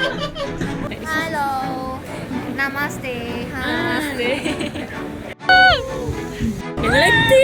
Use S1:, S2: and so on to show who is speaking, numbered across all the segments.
S1: Hello. Namaste.
S2: Namaste. ഞങ്ങളെത്തി.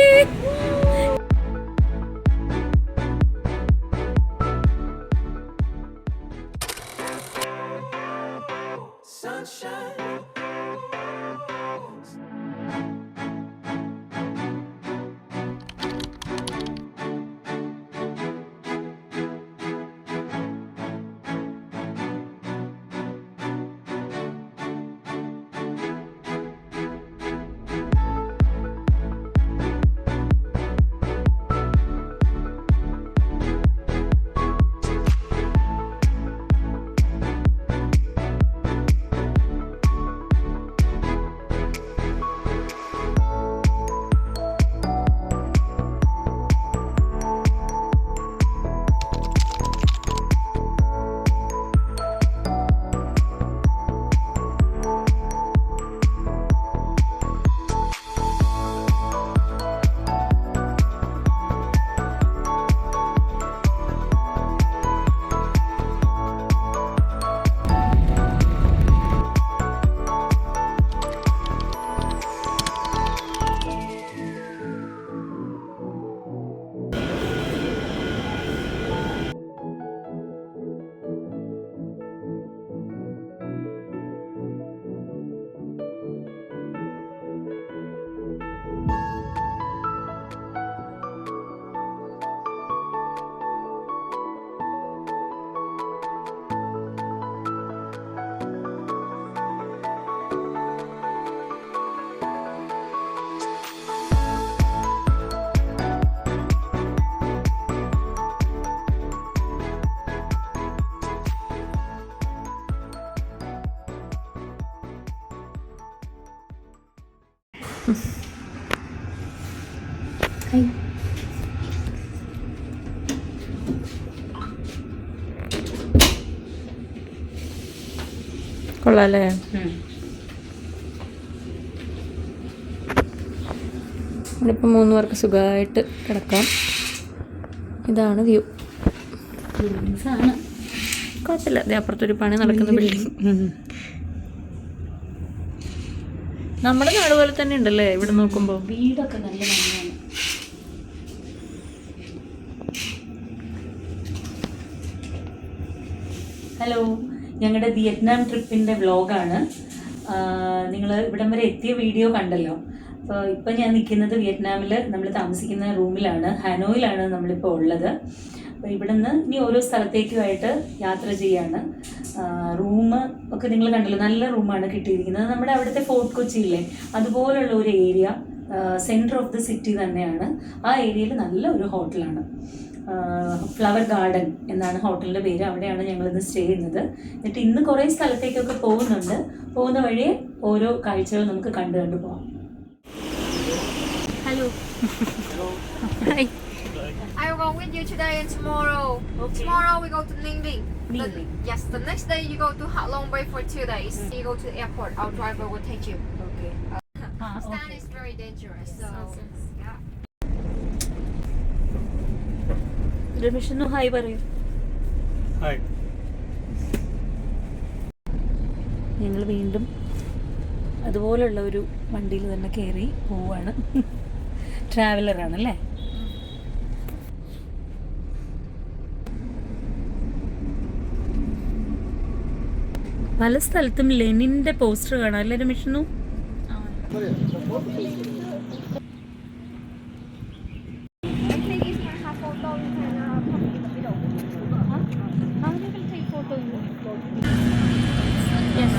S2: കൊള്ളാല്ലേ? ഇവിടിപ്പോൾ 3 പേർക്ക് സുഖമായിട്ട് കിടക്കാം. ഇതാണ് വ്യൂ.
S3: ബിൽഡിങ്സാണ്,
S2: കുഴപ്പമില്ല. അതേ അപ്പുറത്തൊരു പണി നടക്കുന്ന ബിൽഡിങ്. നമ്മുടെ നാട് പോലെ തന്നെ ഉണ്ടല്ലേ ഇവിടെ നോക്കുമ്പോൾ.
S3: വീടൊക്കെ നല്ല ഭംഗിയാണ്. ഹലോ, ഞങ്ങളുടെ വിയറ്റ്നാം ട്രിപ്പിൻ്റെ വ്ളോഗാണ്. നിങ്ങൾ ഇവിടം വരെ എത്തിയ വീഡിയോ കണ്ടല്ലോ. അപ്പോൾ ഇപ്പം ഞാൻ നിൽക്കുന്നത് വിയറ്റ്നാമിൽ നമ്മൾ താമസിക്കുന്ന റൂമിലാണ്. ഹാനോയിലാണ് നമ്മളിപ്പോൾ ഉള്ളത്. അപ്പോൾ ഇവിടെ നിന്ന് ഇനി ഓരോ സ്ഥലത്തേക്കുമായിട്ട് യാത്ര ചെയ്യാണ്. റൂം ഒക്കെ നിങ്ങൾ കണ്ടല്ലോ, നല്ല റൂമാണ് കിട്ടിയിരിക്കുന്നത്. നമ്മുടെ അവിടുത്തെ ഫോർട്ട് കൊച്ചിയില്ലേ, അതുപോലുള്ള ഒരു area, centre of the city തന്നെയാണ്. ആ ഏരിയയിൽ നല്ല ഒരു ഹോട്ടലാണ്. ഫ്ലവർ ഗാർഡൻ എന്നാണ് ഹോട്ടലിൻ്റെ പേര്. അവിടെയാണ് ഞങ്ങളിന്ന് സ്റ്റേ ചെയ്യുന്നത്. എന്നിട്ട് ഇന്ന് കുറേ സ്ഥലത്തേക്കൊക്കെ പോകുന്നുണ്ട്. പോകുന്ന വഴിയെ ഓരോ കാഴ്ചകൾ നമുക്ക് കണ്ടു പോകാം.
S2: Hello. Hi.
S1: I will go with you today and tomorrow.
S3: Okay.
S1: Tomorrow we go to Ningli.
S3: Ningli.
S1: Yes, the next day you go to Ha Long Bay for 2 days. You go to the airport. Our driver will take you.
S3: Okay.
S1: Stand is very dangerous. So yeah.
S2: Ramesh hi പറയൂ.
S4: Hi.
S2: ഞങ്ങൾ വീണ്ടും അതുപോലുള്ള ഒരു വണ്ടിയിൽ തന്നെ കയറി പോവാണ്. ട്രാവലറാണല്ലേ? പല സ്ഥലത്തും ലെനിൻ്റെ പോസ്റ്റർ കാണാം അല്ലേ രമേശ്?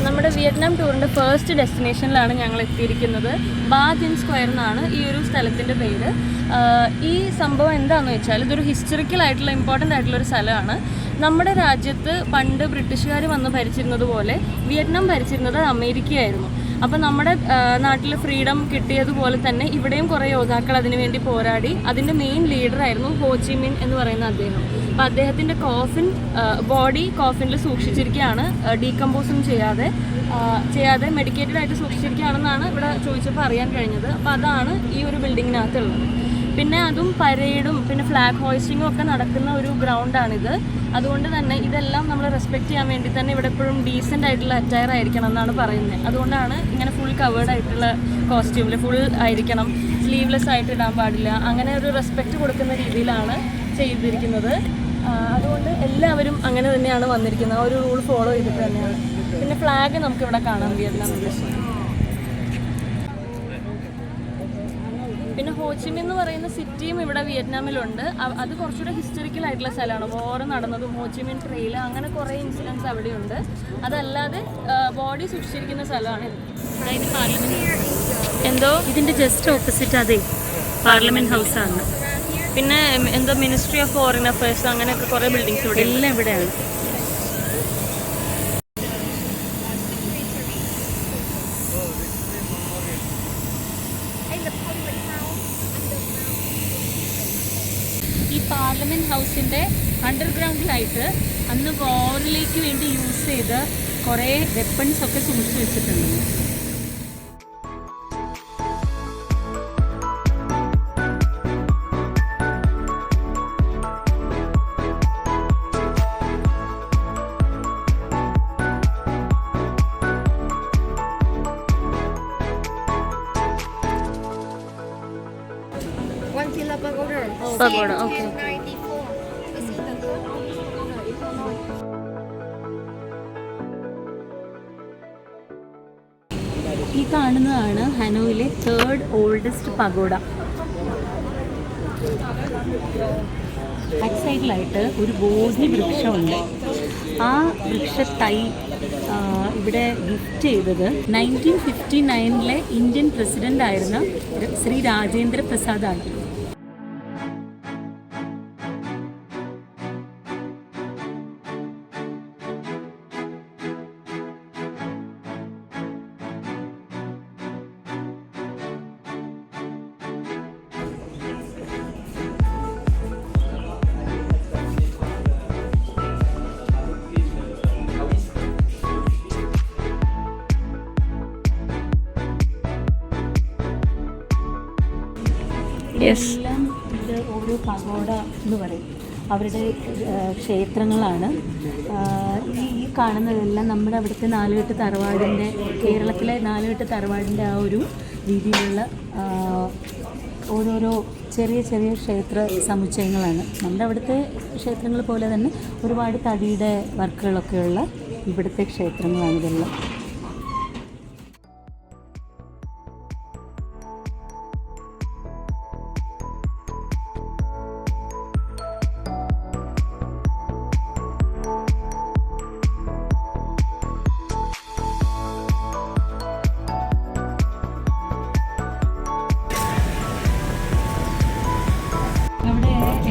S2: നമ്മുടെ വിയറ്റ്നാം ടൂറിൻ്റെ ഫസ്റ്റ് ഡെസ്റ്റിനേഷനിലാണ് ഞങ്ങൾ എത്തിയിരിക്കുന്നത്. ബാ തിൻ സ്ക്വയർ എന്നാണ് ഈ ഒരു സ്ഥലത്തിൻ്റെ പേര്. ഈ സംഭവം എന്താണെന്ന് വെച്ചാൽ ഇതൊരു ഹിസ്റ്ററിക്കൽ ആയിട്ടുള്ള ഇമ്പോർട്ടൻ്റ് ആയിട്ടുള്ള ഒരു സ്ഥലമാണ്. നമ്മുടെ രാജ്യത്ത് പണ്ട് ബ്രിട്ടീഷുകാർ വന്ന് ഭരിച്ചിരുന്നത് പോലെ വിയറ്റ്നാം ഭരിച്ചിരുന്നത് അമേരിക്കയായിരുന്നു. അപ്പോൾ നമ്മുടെ നാട്ടിൽ ഫ്രീഡം കിട്ടിയതുപോലെ തന്നെ ഇവിടെയും കുറേ യോദ്ധാക്കൾ അതിനു വേണ്ടി പോരാടി. അതിൻ്റെ മെയിൻ ലീഡറായിരുന്നു ഹോ ചി മിൻ എന്ന് പറയുന്ന അദ്ദേഹം. അപ്പോൾ അദ്ദേഹത്തിൻ്റെ ബോഡി കോഫിനിൽ സൂക്ഷിച്ചിരിക്കുകയാണ്, ഡീകമ്പോസും ചെയ്യാതെ മെഡിക്കേറ്റഡ് ആയിട്ട് സൂക്ഷിച്ചിരിക്കുകയാണെന്നാണ് ഇവിടെ ചോദിച്ചപ്പോൾ അറിയാൻ കഴിഞ്ഞത്. അപ്പോൾ അതാണ് ഈ ഒരു ബിൽഡിങ്ങിനകത്തുള്ളത്. പിന്നെ അതും പരേഡും പിന്നെ ഫ്ലാഗ് ഹോയിസ്റ്റിങ്ങും ഒക്കെ നടക്കുന്ന ഒരു ഗ്രൗണ്ടാണിത്. അതുകൊണ്ട് തന്നെ ഇതെല്ലാം നമ്മൾ റെസ്പെക്റ്റ് ചെയ്യാൻ വേണ്ടി തന്നെ ഇവിടെ എപ്പോഴും ഡീസൻ്റ് ആയിട്ടുള്ള അറ്റയർ ആയിരിക്കണം എന്നാണ് പറയുന്നത്. അതുകൊണ്ടാണ് ഇങ്ങനെ ഫുൾ കവേർഡ് ആയിട്ടുള്ള കോസ്റ്റ്യൂമിൽ ഫുൾ ആയിരിക്കണം, സ്ലീവ്ലെസ് ആയിട്ട് ഇടാൻ പാടില്ല, അങ്ങനെ ഒരു റെസ്പെക്റ്റ് കൊടുക്കുന്ന രീതിയിലാണ് ചെയ്തിരിക്കുന്നത്. അതുകൊണ്ട് എല്ലാവരും അങ്ങനെ തന്നെയാണ് വന്നിരിക്കുന്നത്, ഒരു റൂൾ ഫോളോ ചെയ്തിട്ട് തന്നെയാണ്. പിന്നെ ഫ്ലാഗ് നമുക്കിവിടെ കാണാം വിയറ്റ്നാമിൻ്റെ. പിന്നെ ഹോച്ചിമിൻ എന്ന് പറയുന്ന സിറ്റിയും ഇവിടെ വിയറ്റ്നാമിലുണ്ട്. അത് കുറച്ചുകൂടെ ഹിസ്റ്ററിക്കൽ ആയിട്ടുള്ള സ്ഥലമാണ്. വാർ നടന്നതും ഹോച്ചിമിൻ ട്രെയിൽ അങ്ങനെ കുറേ ഇൻസിഡൻസ് അവിടെയുണ്ട്. അതല്ലാതെ ബോഡി സൂക്ഷിച്ചിരിക്കുന്ന സ്ഥലമാണ്. അതായത് പാർലമെന്റ് എന്തോ ഇതിൻ്റെ ജസ്റ്റ് ഓപ്പോസിറ്റ് അതെ പാർലമെന്റ് ഹൗസാണ്. പിന്നെ എന്തോ മിനിസ്ട്രി ഓഫ് ഫോറിൻ അഫയേഴ്സ് അങ്ങനെയൊക്കെ കുറേ ബിൽഡിങ്സ് ഇവിടെ എല്ലാം ഇവിടെയാണ്. ഈ പാർലമെന്റ് ഹൗസിൻ്റെ അണ്ടർഗ്രൗണ്ടിലായിട്ട് അന്ന് വാറിലേക്ക് വേണ്ടി യൂസ് ചെയ്ത കുറേ വെപ്പൺസ് ഒക്കെ സൂക്ഷിച്ചു വെച്ചിട്ടുണ്ട്.
S1: One Villa Pagoda.
S2: Pagoda, okay.
S1: 94. It's in the third corner, if I'm not.
S3: ഈ കാണുന്നതാണ് ഹനോയിലെ 3rd ഓൾഡസ്റ്റ് പഗോഡ. ബാക്ക് സൈഡിലായിട്ട് ഒരു ബോധി വൃക്ഷമുണ്ട്. ആ വൃക്ഷത്തൈ ഇവിടെ ഗിഫ്റ്റ് ചെയ്തത് 1959 ഇന്ത്യൻ പ്രസിഡന്റ് ആയിരുന്ന ശ്രീ രാജേന്ദ്ര പ്രസാദാണ്. എല്ലാം ഇത് ഓരോ പഗോഡ എന്ന് പറയും, അവരുടെ ക്ഷേത്രങ്ങളാണ്. ഈ കാണുന്നതെല്ലാം നമ്മുടെ അവിടുത്തെ നാലുകെട്ട് തറവാടിൻ്റെ, കേരളത്തിലെ നാലുകെട്ട് തറവാടിൻ്റെ ആ ഒരു രീതിയിലുള്ള ഓരോരോ ചെറിയ ചെറിയ ക്ഷേത്ര സമുച്ചയങ്ങളാണ്. നമ്മുടെ അവിടുത്തെ ക്ഷേത്രങ്ങൾ പോലെ തന്നെ ഒരുപാട് തടിയുടെ വർക്കുകളൊക്കെയുള്ള ഇവിടുത്തെ ക്ഷേത്രങ്ങളാണ് ഇതെല്ലാം.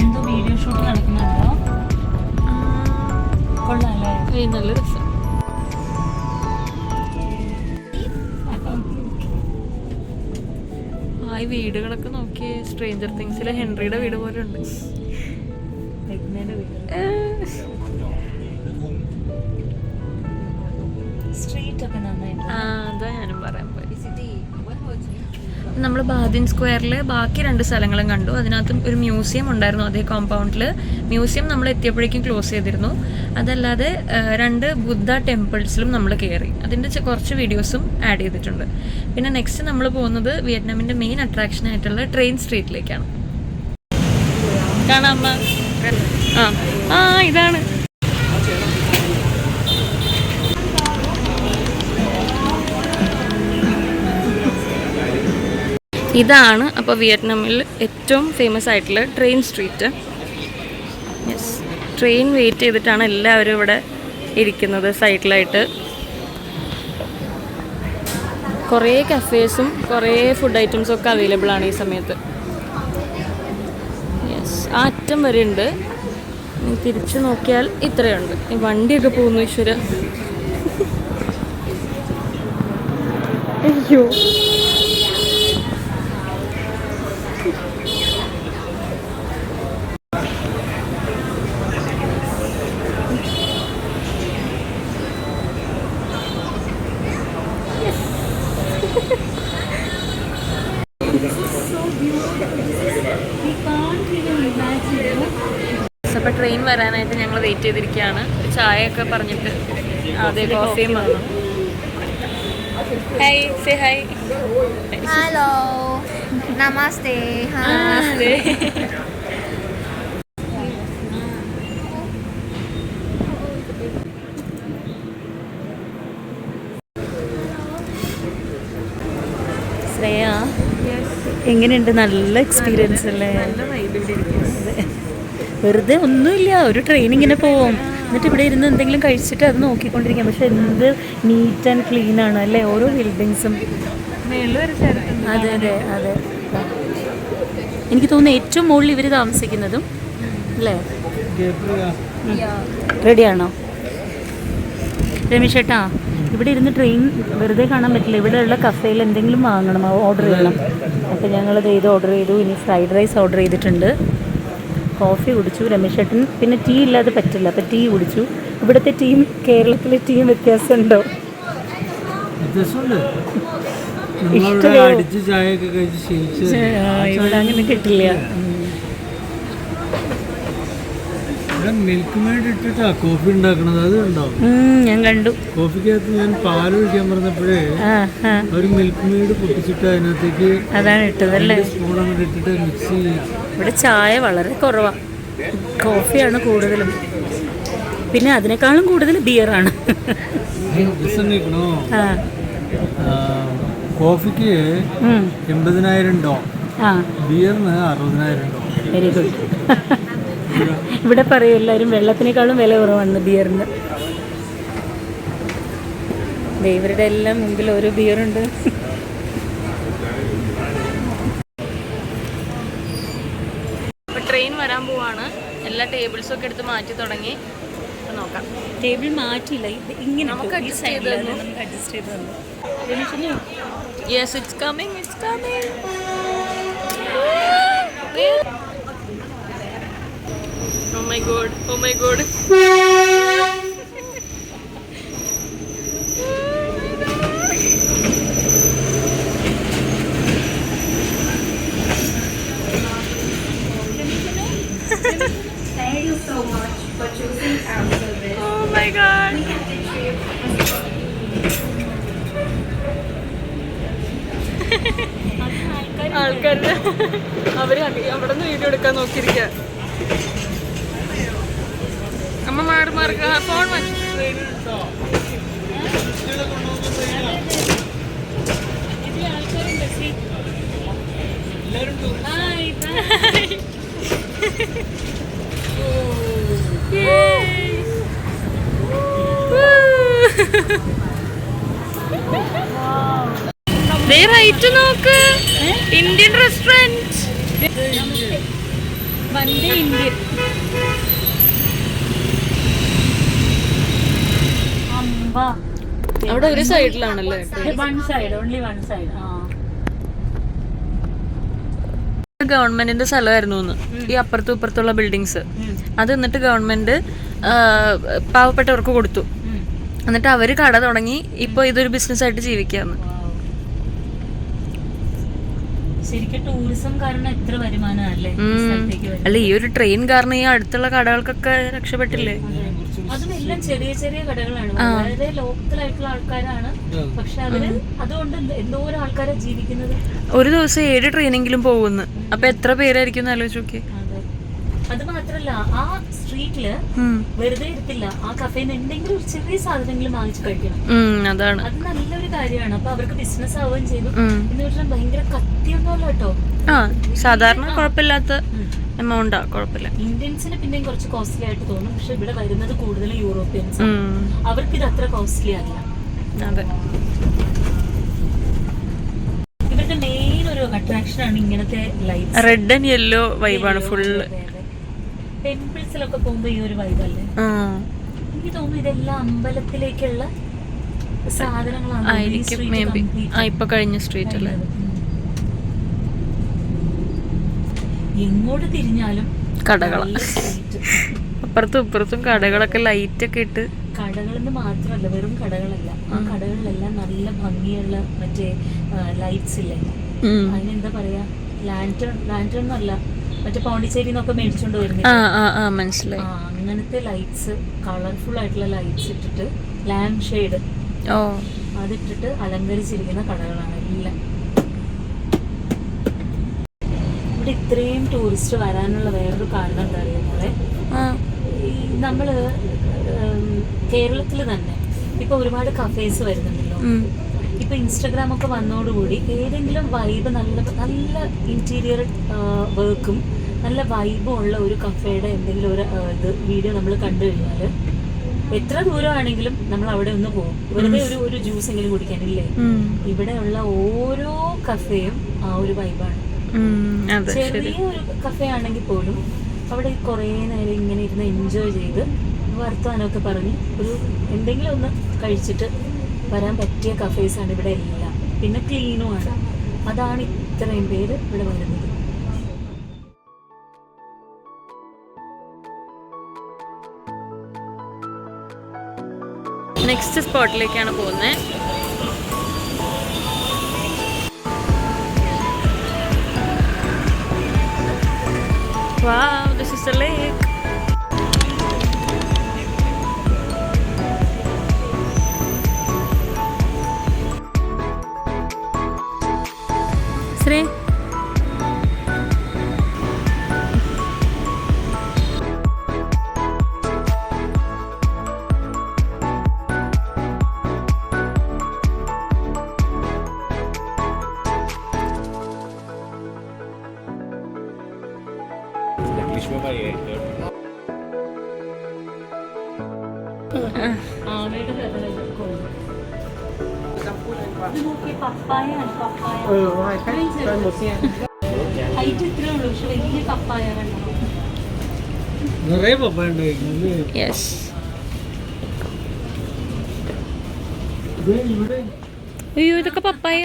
S3: എന്തോ വീഡിയോ ഷൂട്ട് നടക്കുന്നുണ്ടോ? കൊള്ളാല്ലേ,
S2: നല്ല രസം. ആ വീടുകളൊക്കെ നോക്കി, സ്ട്രേഞ്ചർ തിങ്സിലെ ഹെൻറിയുടെ വീട് പോലെ ഉണ്ട്.
S3: സ്ട്രീറ്റ് ഒക്കെ നന്നായിട്ട്.
S2: അതാ ഞാനും പറയാൻ പോയി. നമ്മൾ ബാദിൻ സ്ക്വയറിൽ ബാക്കി 2 സ്ഥലങ്ങളും കണ്ടു. അതിനകത്തും ഒരു മ്യൂസിയം ഉണ്ടായിരുന്നു അതേ കോമ്പൗണ്ടിൽ. മ്യൂസിയം നമ്മൾ എത്തിയപ്പോഴേക്കും ക്ലോസ് ചെയ്തിരുന്നു. അതല്ലാതെ 2 ബുദ്ധ ടെമ്പിൾസിലും നമ്മൾ കയറി. അതിൻ്റെ കുറച്ച് വീഡിയോസും ആഡ് ചെയ്തിട്ടുണ്ട്. പിന്നെ നെക്സ്റ്റ് നമ്മൾ പോകുന്നത് വിയറ്റ്നാമിൻ്റെ മെയിൻ അട്രാക്ഷൻ ആയിട്ടുള്ള ട്രെയിൻ സ്ട്രീറ്റിലേക്കാണ്. കാണാം അമ്മ. ഇതാണ് ഇതാണ് അപ്പോൾ വിയറ്റ്നാമിൽ ഏറ്റവും ഫേമസ് ആയിട്ടുള്ള train street. Yes, train wait ചെയ്തിട്ടാണ് എല്ലാവരും ഇവിടെ ഇരിക്കുന്നത് സൈഡിലായിട്ട്. കുറേ കഫേസും കുറേ ഫുഡ് ഐറ്റംസും ഒക്കെ അവൈലബിൾ ആണ് ഈ സമയത്ത്. യെസ്, ആ അറ്റം വരെ ഉണ്ട്. തിരിച്ചു നോക്കിയാൽ ഇത്രയുണ്ട്. ഈ വണ്ടിയൊക്കെ പോകുന്നു ഈശ്വര. അയ്യോ, so beautiful. അപ്പോൾ ട്രെയിൻ വരാനായിട്ട് ഞങ്ങൾ വെയിറ്റ് ചെയ്തിരിക്കുകയാണ്. ഒരു ചായയൊക്കെ പറഞ്ഞിട്ട് ആദ്യം കോഫിയും വന്നു. Hi, say hi.
S1: Hello. Namaste.
S2: നമസ്തേ.
S3: ശ്രേയ, എങ്ങനെയുണ്ട്? നല്ല എക്സ്പീരിയൻസ് അല്ലേ? വെറുതെ ഒന്നുമില്ല, ഒരു ട്രെയിനിങ്ങിന് പോവും, എന്നിട്ട് ഇവിടെ ഇരുന്ന് എന്തെങ്കിലും കഴിച്ചിട്ട് അത് നോക്കിക്കൊണ്ടിരിക്കാം. പക്ഷെ എന്ത് നീറ്റ് ആൻഡ് ക്ലീൻ ആണ് അല്ലേ, ഓരോ ബിൽഡിങ്സും. അതെ അതെ അതെ. എനിക്ക് തോന്നുന്നു ഏറ്റവും മുകളിൽ ഇവർ താമസിക്കുന്നതും അല്ലേ? റെഡിയാണോ രമേശ് ചേട്ടാ? ഇവിടെ ഇരുന്ന് ട്രെയിൻ വെറുതെ കാണാൻ പറ്റില്ല. ഇവിടെയുള്ള കഫേയിൽ എന്തെങ്കിലും വാങ്ങണം, ഓർഡർ ചെയ്യണം. അപ്പോൾ ഞങ്ങളത് ഓർഡർ ചെയ്തു. ഇനി ഫ്രൈഡ് റൈസ് ഓർഡർ ചെയ്തിട്ടുണ്ട്. കോഫി കുടിച്ചു. രമേശ് ചേട്ടൻ പിന്നെ ടീ ഇല്ലാതെ പറ്റില്ല, അപ്പോൾ ടീ കുടിച്ചു. ഇവിടുത്തെ ടീം കേരളത്തിലെ ടീം വ്യത്യാസമുണ്ടോ? ഇവിടെ അങ്ങനെ കിട്ടില്ല.
S4: മിൽക്ക് മെയ്ഡ് ഇട്ടിട്ടാ കോഫി ഉണ്ടാക്കണത്, അത് ഉണ്ടാവും.
S3: ഞാൻ കണ്ടു.
S4: കോഫിക്കകത്ത് ഞാൻ പാൽ ഒഴിക്കാൻ പറഞ്ഞപ്പോഴേ ഒരു മിൽക്ക് മെയ്ഡ് പൊട്ടിച്ചിട്ട് അതിനകത്തേക്ക്
S3: അതാണ് ഇട്ടതല്ലേ?
S4: സ്പൂൺ അങ്ങോട്ട് ഇട്ടിട്ട് മിക്സ് ചെയ്യും.
S3: ഇവിടെ ചായ വളരെ കുറവാണ്, കോഫിയാണ് കൂടുതലും. പിന്നെ അതിനേക്കാളും കൂടുതൽ ബിയറാണ്.
S4: കോഫിക്ക് 80,000 ബിയറിന് 60,000.
S3: Very good. ഇവിടെ പറയും എല്ലാവരും വെള്ളത്തിനേക്കാളും വില കുറവാണ് ബിയറിന്. ഇവരുടെ എല്ലാം മുമ്പിൽ ഓരോ ബിയറുണ്ട്.
S2: ട്രെയിൻ വരാൻ പോവാണ്. എല്ലാ ടേബിൾസും ഒക്കെ എടുത്ത് മാറ്റി തുടങ്ങി. നോക്കാം.
S3: ടേബിൾ മാറ്റിയില്ല, ഇങ്ങനെ
S2: നമുക്ക് അഡ്ജസ്റ്റ് ചെയ്ത് തന്നു. Yes, it's coming, it's coming. Oh my god, oh my god.
S1: Thank you so much for choosing our service.
S2: Oh my god. ആൾക്കാർ അവര് അവിടെ നിന്ന് വീഡിയോ എടുക്കാൻ നോക്കിയിരിക്കുക. അമ്മ മാറി മാറി ഫോൺ മാറ്റി. റൈറ്റ് നോക്ക്, ഇന്ത്യൻ റെസ്റ്റോറന്റ്.
S3: വന്ദേ ഇന്ത്യൻ.
S2: അവിടെ ഒരു സൈഡിലാണല്ലേ?
S3: One side, only one side.
S2: ഗവൺമെന്റിന്റെ സ്ഥലമായിരുന്നു ഈ അപ്പുറത്തും ഇപ്പുറത്തുള്ള ബിൽഡിങ്സ്. അത് എന്നിട്ട് ഗവൺമെന്റ് പാവപ്പെട്ടവർക്ക് കൊടുത്തു. എന്നിട്ട് അവര് കട തുടങ്ങി. ഇപ്പൊ ഇതൊരു ബിസിനസ് ആയിട്ട് ജീവിക്കാന്ന്.
S3: ശരിക്കും ടൂറിസം കാരണം എത്ര വരുമാനമല്ലേ
S2: അല്ല, ഈ ഒരു ട്രെയിൻ കാരണം ഈ അടുത്തുള്ള കടകൾക്കൊക്കെ രക്ഷപ്പെട്ടില്ലേ?
S3: അതും എല്ലാം ചെറിയ ചെറിയ കടകളാണ്, വളരെ ലോക്കൽ ആയിട്ടുള്ള ആൾക്കാരാണ്. പക്ഷെ അവര് അതുകൊണ്ട് എന്തോരം ആൾക്കാരാ ജീവിക്കുന്നത്.
S2: ഒരു ദിവസം 7 ട്രെയിനെങ്കിലും പോകുന്നു. അപ്പൊ എത്ര പേരായിരിക്കും ആലോചിച്ച് നോക്കി.
S3: അത് മാത്രല്ല, ആ സ്ട്രീറ്റില് വെറുതെ ഇരുത്തില്ല. ആ കഫേന്ന് എന്തെങ്കിലും ഒരു ചെറിയ സാധനങ്ങളും വാങ്ങിച്ചു കഴിക്കണം.
S2: അതാണ്,
S3: അത് നല്ലൊരു കാര്യമാണ്. അപ്പൊ അവർക്ക് ബിസിനസ് ആവുകയും ചെയ്തു. എന്ന് വെച്ചാൽ ഭയങ്കര കത്തിയൊന്നുമല്ല കേട്ടോ.
S2: സാധാരണ കുഴപ്പമില്ലാത്ത എമൗണ്ടാ, കുഴപ്പമില്ല.
S3: ഇന്ത്യൻസിന് പിന്നെയും കുറച്ച് കോസ്റ്റ്ലി ആയിട്ട് തോന്നും. പക്ഷെ ഇവിടെ വരുന്നത് കൂടുതലും യൂറോപ്യൻസ്. അവർക്ക് ഇത് അത്ര കോസ്റ്റ്ലി അല്ല.
S2: അതെ,
S3: ഇവരുടെ മെയിൻ ഒരു അട്രാക്ഷൻ ആണ് ഇങ്ങനത്തെ ലൈറ്റ്സ്.
S2: റെഡ് ആൻഡ് യെല്ലോ വൈബാണ് ഫുള്ള്.
S3: ടെമ്പിൾസിലൊക്കെ പോകുമ്പോ ഈ ഒരു വൈബല്ലേ. എനിക്ക് തോന്നുന്നു ഇതെല്ലാം അമ്പലത്തിലേക്കുള്ള സാധനങ്ങളാണ്.
S2: മേ ബി ഇപ്പൊ കഴിഞ്ഞ സ്ട്രീറ്റ് അല്ലേ?
S3: എങ്ങോട്ട് തിരിഞ്ഞാലും
S2: കടകളാണ്. അപ്പുറത്തും ഇപ്പുറത്തും കടകളൊക്കെ ലൈറ്റ് ഒക്കെ ഇട്ട്.
S3: കടകളെന്ന് മാത്രമല്ല, വെറും കടകളല്ല. ആ കടകളിലെല്ലാം നല്ല ഭംഗിയുള്ള മറ്റേ ലൈറ്റ്സ് ഇല്ലേ, അതിനെന്താ പറയാ, ലാൻറ്റേൺ എന്നല്ല, മറ്റേ പോണ്ടിച്ചേരി നിന്നൊക്കെ മേടിച്ചോണ്ട് വരുന്നത്.
S2: മനസ്സിലായി.
S3: അങ്ങനത്തെ ലൈറ്റ്സ്, കളർഫുൾ ആയിട്ടുള്ള ലൈറ്റ്സ് ഇട്ടിട്ട് ലാമ്പ് ഷെയ്ഡ് അതിട്ടിട്ട് അലങ്കരിച്ചിരിക്കുന്ന കടകളാണ് എല്ലാം. ഇവിടെ ഇത്രയും ടൂറിസ്റ്റ് വരാനുള്ള വേറൊരു കാരണം എന്താ അറിയാം മോളെ, ഈ നമ്മള് കേരളത്തിൽ തന്നെ ഇപ്പൊ ഒരുപാട് കഫേസ് വരുന്നുണ്ടല്ലോ. ഇപ്പൊ ഇൻസ്റ്റഗ്രാം ഒക്കെ വന്നതോടുകൂടി ഏതെങ്കിലും വൈബ് നല്ല ഇന്റീരിയർ വർക്കും നല്ല വൈബും ഉള്ള ഒരു കഫേയുടെ എന്തെങ്കിലും ഒരു വീഡിയോ നമ്മൾ കണ്ടു കഴിഞ്ഞാൽ എത്ര ദൂരമാണെങ്കിലും നമ്മൾ അവിടെ ഒന്ന് പോകും, വെറുതെ ഒരു ജ്യൂസ് എങ്കിലും കുടിക്കാനില്ലേ. ഇവിടെ ഉള്ള ഓരോ കഫേയും ആ ഒരു വൈബാണ്. ചെറിയ ഒരു കഫേ ആണെങ്കിൽ പോലും അവിടെ കുറേ നേരം ഇങ്ങനെ ഇരുന്ന് എൻജോയ് ചെയ്ത് വർത്തമാനമൊക്കെ പറഞ്ഞ് ഒരു എന്തെങ്കിലും ഒന്ന് കഴിച്ചിട്ട് വരാൻ പറ്റിയ കഫേസാണ് ഇവിടെ എല്ലാം. പിന്നെ ക്ലീനുമാണ്, അതാണ് ഇത്രയും പേര് ഇവിടെ വരുന്നത്.
S2: നെക്സ്റ്റ് സ്പോട്ടിലേക്കാണ് പോകുന്നത്. Wow, this is the lake. Sri.
S3: പപ്പായാണ്, പപ്പായ ഹൈറ്റ് ഇത്രേ ഉള്ളൂ, പക്ഷെ വലിയ പപ്പായ കണ്ടോ.
S4: നിറയെ പപ്പായ ഉണ്ട്.
S2: അയ്യോ, ഇതൊക്കെ പപ്പായ.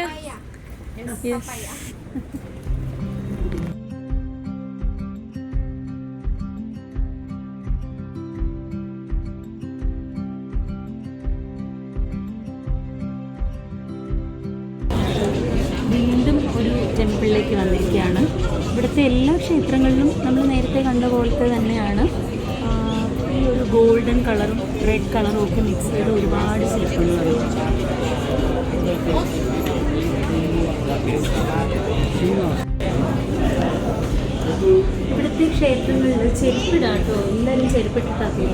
S3: വീണ്ടും ഒരു ടെമ്പിളിലേക്ക് വന്നിരിക്കുകയാണ്. ഇവിടുത്തെ എല്ലാ ക്ഷേത്രങ്ങളിലും നമ്മൾ നേരത്തെ കണ്ട പോലത്തെ തന്നെയാണ്. ഈ ഒരു ഗോൾഡൻ കളറും റെഡ് കളറും ഒക്കെ മിക്സ് ചെയ്ത് ഒരുപാട് ശില്പങ്ങളുണ്ട്. ഇവിടുത്തെ ക്ഷേത്രങ്ങളിൽ ചെരുപ്പിടാട്ടോ, എല്ലാവരും ചെരുപ്പിട്ടിട്ടാക്കി.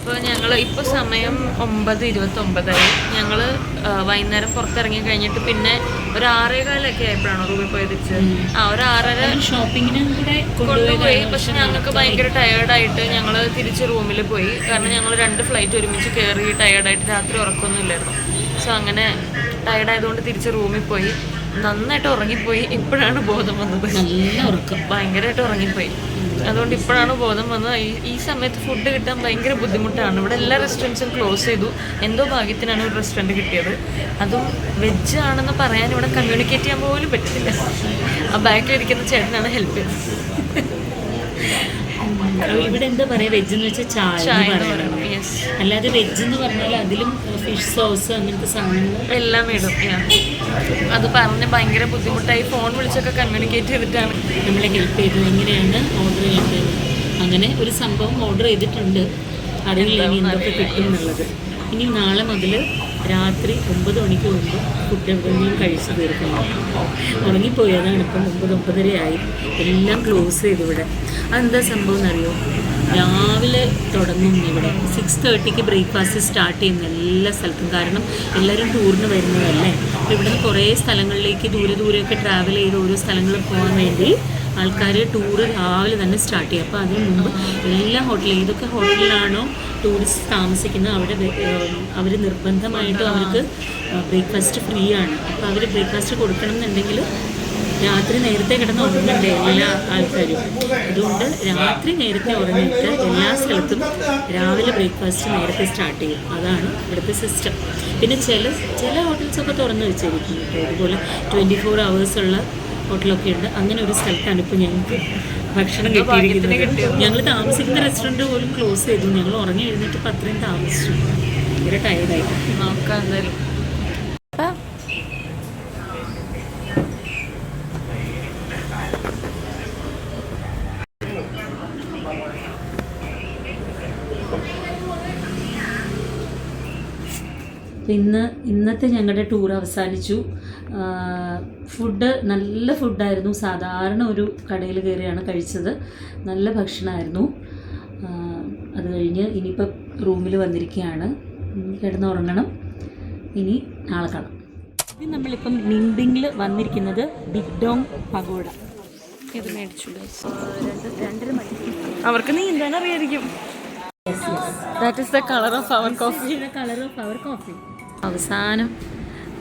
S2: അപ്പോൾ ഞങ്ങൾ ഇപ്പോൾ സമയം 9:29. ഞങ്ങൾ വൈകുന്നേരം പുറത്തിറങ്ങി കഴിഞ്ഞിട്ട് പിന്നെ ഒരു 6:15 ആയപ്പോഴാണ് റൂമിൽ പോയി തിരിച്ച്. ഒരു 6:30
S3: ഷോപ്പിങ്ങിന് കൂടെ
S2: കൊണ്ടുപോയി. പക്ഷെ ഞങ്ങൾക്ക് ഭയങ്കര ടയേർഡായിട്ട് ഞങ്ങൾ തിരിച്ച് റൂമിൽ പോയി. കാരണം ഞങ്ങൾ 2 ഫ്ലൈറ്റ് ഒരുമിച്ച് കയറി ടയേർഡായിട്ട് രാത്രി ഉറക്കമൊന്നും ഇല്ലായിരുന്നു. സോ അങ്ങനെ ടയേർഡായതുകൊണ്ട് തിരിച്ച് റൂമിൽ പോയി. നന്നായിട്ട് ഉറങ്ങിപ്പോയി. ഇപ്പോഴാണ് ബോധം വന്നത്.
S3: നല്ല ഉറക്കം,
S2: ഭയങ്കരമായിട്ട് ഉറങ്ങിപ്പോയി. അതുകൊണ്ട് ഇപ്പോഴാണ് ബോധം വന്നത്. ഈ സമയത്ത് ഫുഡ് കിട്ടാൻ ഭയങ്കര ബുദ്ധിമുട്ടാണ്. ഇവിടെ എല്ലാ റെസ്റ്റോറൻറ്റ്സും ക്ലോസ് ചെയ്തു. എന്തോ ഭാഗ്യത്തിനാണ് ഒരു റെസ്റ്റോറൻറ്റ് കിട്ടിയത്. അതും വെജ് ആണെന്ന് പറയാൻ ഇവിടെ കമ്മ്യൂണിക്കേറ്റ് ചെയ്യാൻ പോലും പറ്റുന്നില്ല. ആ ബാക്കിലിരിക്കുന്ന ചേട്ടനാണ് ഹെൽപ്പ് ചെയ്തത്.
S3: ഇവിടെ എന്താ പറയാ, വെജ് എന്ന് വെച്ചാൽ ചായ എന്ന് പറയണം. അല്ലാതെ വെജ് എന്ന് പറഞ്ഞാൽ അതിലും ഫിഷ് സോസ് അങ്ങനത്തെ സാധനങ്ങൾ
S2: എല്ലാം ഇടും. അത് പറഞ്ഞ് ഭയങ്കര ബുദ്ധിമുട്ടായി. ഫോൺ വിളിച്ചൊക്കെ കമ്മ്യൂണിക്കേറ്റ് ചെയ്തിട്ടാണ്
S3: നമ്മളെ ഹെൽപ്പ് ചെയ്തത്. എങ്ങനെയാണ് ഓർഡർ ചെയ്യേണ്ടത്, അങ്ങനെ ഒരു സംഭവം ഓർഡർ ചെയ്തിട്ടുണ്ട്. അറിയില്ല ഇനി എന്തൊക്കെ കിട്ടും എന്നുള്ളത്. ഇനി നാളെ മുതൽ രാത്രി 9 മണിക്ക് മുമ്പ് ഫുഡ് എവിടെയെങ്കിലും കഴിച്ച് തീർക്കണം. ഉറങ്ങിപ്പോയി, അതാണ് ഇപ്പം 9-9:30 ആയി. എല്ലാം ക്ലോസ് ചെയ്തു ഇവിടെ. അതെന്താ സംഭവം എന്നറിയോ? രാവിലെ തുടങ്ങും ഇവിടെ 6:30 ബ്രേക്ക്ഫാസ്റ്റ് സ്റ്റാർട്ട് ചെയ്യുന്ന എല്ലാ സ്ഥലത്തും. കാരണം എല്ലാവരും ടൂറിന് വരുന്നതല്ലേ. അപ്പോൾ ഇവിടുന്ന് കുറേ സ്ഥലങ്ങളിലേക്ക് ദൂരെയൊക്കെ ട്രാവൽ ചെയ്ത് ഓരോ സ്ഥലങ്ങളിൽ പോകാൻ വേണ്ടി ആൾക്കാർ ടൂറ് രാവിലെ തന്നെ സ്റ്റാർട്ട് ചെയ്യും. അപ്പോൾ അതിന് മുമ്പ് എല്ലാ ഹോട്ടലിൽ ഏതൊക്കെ ഹോട്ടലിലാണോ ടൂറിസ്റ്റ് താമസിക്കുന്നത് അവിടെ അവർ നിർബന്ധമായിട്ടും അവർക്ക് ബ്രേക്ക്ഫാസ്റ്റ് ഫ്രീ ആണ്. അപ്പോൾ അവർ ബ്രേക്ക്ഫാസ്റ്റ് കൊടുക്കണം എന്നുണ്ടെങ്കിൽ രാത്രി നേരത്തെ കിടന്ന് ഉറങ്ങണ്ടേ എല്ലാ ആൾക്കാരും. അതുകൊണ്ട് രാത്രി നേരത്തെ ഉറങ്ങിയിട്ട് എല്ലാ സ്ഥലത്തും രാവിലെ ബ്രേക്ക്ഫാസ്റ്റ് നേരത്തെ സ്റ്റാർട്ട് ചെയ്യും. അതാണ് ഇവിടുത്തെ സിസ്റ്റം. പിന്നെ ചില ഹോട്ടൽസൊക്കെ തുറന്ന് വെച്ചിരിക്കുന്നു കേട്ടോ. ഇതുപോലെ 24 hours ഉള്ള ഹോട്ടലൊക്കെ ഉണ്ട്. അങ്ങനെ ഒരു സ്ഥലത്താണ് ഇപ്പോൾ ഞങ്ങൾക്ക് ഭക്ഷണം കിട്ടിയിരിക്കുന്നത്. ഞങ്ങൾ താമസിക്കുന്ന റെസ്റ്റോറൻറ്റ് പോലും ക്ലോസ് ചെയ്തു. ഞങ്ങൾ ഉറങ്ങി എഴുന്നേറ്റ് ഇപ്പോൾ അത്രയും താമസിച്ചു. ഭയങ്കര ടയർഡായി.
S2: നോക്കാം എന്തായാലും.
S3: ഇന്നത്തെ ഞങ്ങളുടെ ടൂർ അവസാനിച്ചു. ഫുഡ് നല്ല ഫുഡായിരുന്നു. സാധാരണ ഒരു കടയിൽ കയറിയാണ് കഴിച്ചത്. നല്ല ഭക്ഷണമായിരുന്നു. അത് കഴിഞ്ഞ് ഇനിയിപ്പോൾ റൂമിൽ വന്നിരിക്കുകയാണ്. കിടന്നുറങ്ങണം. ഇനി നാളെ കാണാം. നമ്മളിപ്പം നിംബിങ്ങിൽ വന്നിരിക്കുന്നത് ബിഗ് ഡോങ് പഗോഡ.
S2: ഇത് മേടിച്ചു. 2.5 മണി. അവർക്ക് നീന്താൻ അറിയായിരിക്കും. That is the color of our coffee.
S3: The color of our coffee. അവസാനം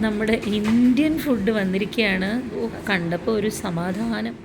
S3: നമ്മുടെ ഇന്ത്യൻ ഫുഡ് വന്നിരിക്കുകയാണ്. കണ്ടപ്പോൾ ഒരു സമാധാനം.